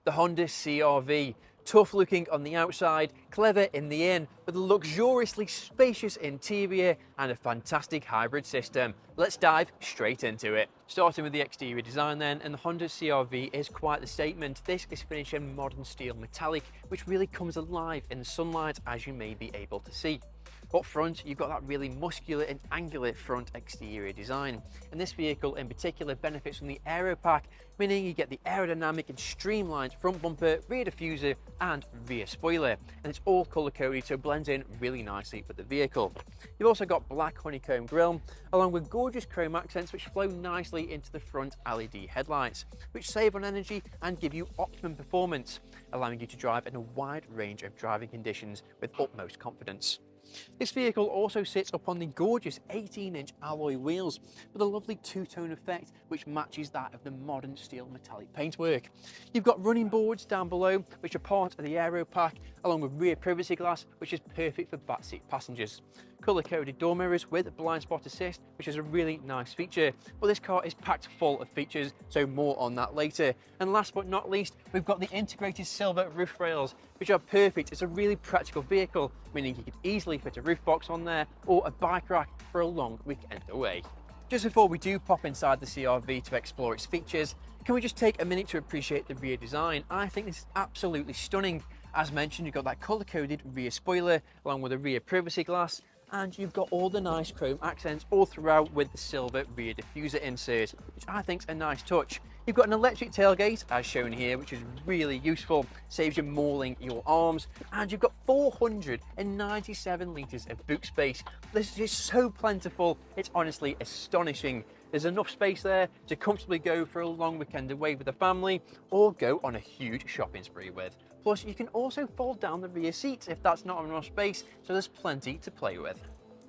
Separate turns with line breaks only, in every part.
The Honda CR-V. Tough looking on the outside, clever in the in, with a luxuriously spacious interior and a fantastic hybrid system. Let's dive straight into it. Starting with the exterior design then, and the Honda CR-V is quite the statement. This is finished in modern steel metallic, which really comes alive in the sunlight, as you may be able to see. Up front, you've got that really muscular and angular front exterior design. And this vehicle in particular benefits from the aero pack, meaning you get the aerodynamic and streamlined front bumper, rear diffuser and rear spoiler. And it's all color coded, so it blends in really nicely with the vehicle. You've also got black honeycomb grille, along with gorgeous chrome accents which flow nicely into the front LED headlights, which save on energy and give you optimum performance, allowing you to drive in a wide range of driving conditions with utmost confidence. This vehicle also sits upon the gorgeous 18-inch alloy wheels with a lovely two-tone effect which matches that of the modern steel metallic paintwork. You've got running boards down below which are part of the aero pack, along with rear privacy glass which is perfect for backseat passengers. Colour-coded door mirrors with blind spot assist, which is a really nice feature. But this car is packed full of features, so more on that later. And last but not least, we've got the integrated silver roof rails, which are perfect. It's a really practical vehicle, meaning you could easily fit a roof box on there or a bike rack for a long weekend away. Just before we do pop inside the CR-V to explore its features, can we just take a minute to appreciate the rear design? I think this is absolutely stunning. As mentioned, you've got that colour-coded rear spoiler along with a rear privacy glass, and you've got all the nice chrome accents all throughout with the silver rear diffuser insert, which I think is a nice touch. You've got an electric tailgate as shown here, which is really useful, saves you mauling your arms, and you've got 497 litres of boot space. This is so plentiful, it's honestly astonishing. There's enough space there to comfortably go for a long weekend away with the family or go on a huge shopping spree with. Plus, you can also fold down the rear seats if that's not enough space, so there's plenty to play with.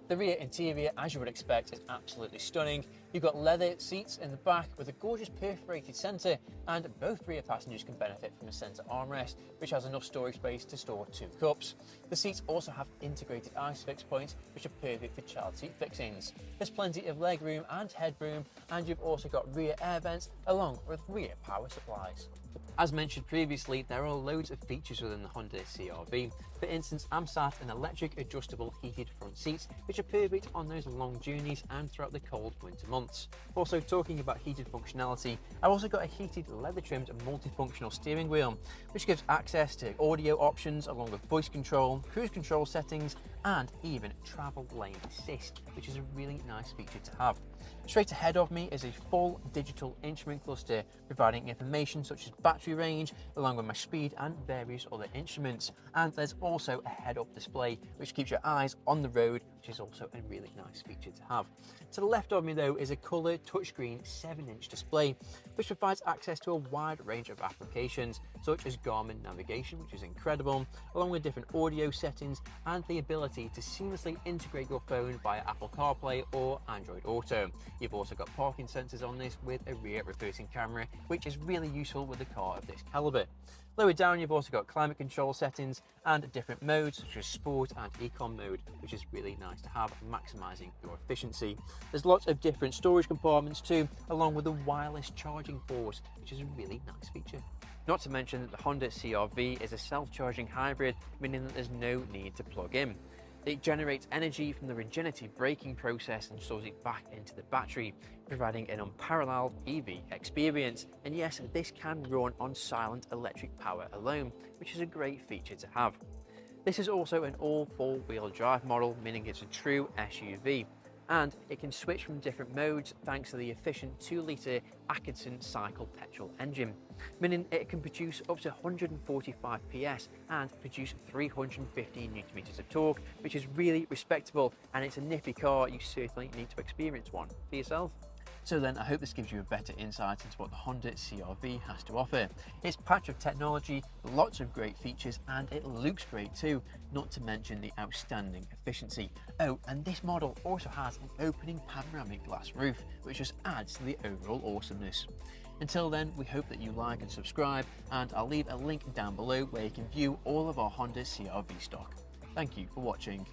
The rear interior, as you would expect, is absolutely stunning. You've got leather seats in the back with a gorgeous perforated centre, and both rear passengers can benefit from a centre armrest, which has enough storage space to store 2 cups. The seats also have integrated ISOFIX points, which are perfect for child seat fixings. There's plenty of legroom and headroom, and you've also got rear air vents along with rear power supplies. As mentioned previously, there are loads of features within the Honda CR-V. For instance, I'm sat in electric adjustable heated front seats, which are perfect on those long journeys and throughout the cold winter months. Also, talking about heated functionality, I've also got a heated leather trimmed multifunctional steering wheel, which gives access to audio options along with voice control, cruise control settings, and even travel lane assist, which is a really nice feature to have. Straight ahead of me is a full digital instrument cluster providing information such as battery range, along with my speed and various other instruments. And there's also a head-up display which keeps your eyes on the road, which is also a really nice feature to have. To the left of me though is a colour touchscreen 7-inch display which provides access to a wide range of applications such as Garmin navigation, which is incredible, along with different audio settings and the ability to seamlessly integrate your phone via Apple CarPlay or Android Auto. You've also got parking sensors on this with a rear reversing camera, which is really useful with a car of this calibre. Lower down, you've also got climate control settings and different modes such as sport and econ mode, which is really nice to have, maximising your efficiency. There's lots of different storage compartments too, along with a wireless charging port, which is a really nice feature. Not to mention that the Honda CR-V is a self-charging hybrid, meaning that there's no need to plug in. It generates energy from the regenerative braking process and stores it back into the battery, providing an unparalleled EV experience. And yes, this can run on silent electric power alone, which is a great feature to have. This is also an all 4-wheel drive model, meaning it's a true SUV. And it can switch from different modes thanks to the efficient 2-litre Atkinson cycle petrol engine, meaning it can produce up to 145 PS and produce 350 Nm of torque, which is really respectable, and it's a nippy car. You certainly need to experience one for yourself. So then, I hope this gives you a better insight into what the Honda CR-V has to offer. It's packed with technology, lots of great features, and it looks great too, not to mention the outstanding efficiency. Oh, and this model also has an opening panoramic glass roof, which just adds to the overall awesomeness. Until then, we hope that you like and subscribe, and I'll leave a link down below where you can view all of our Honda CR-V stock. Thank you for watching.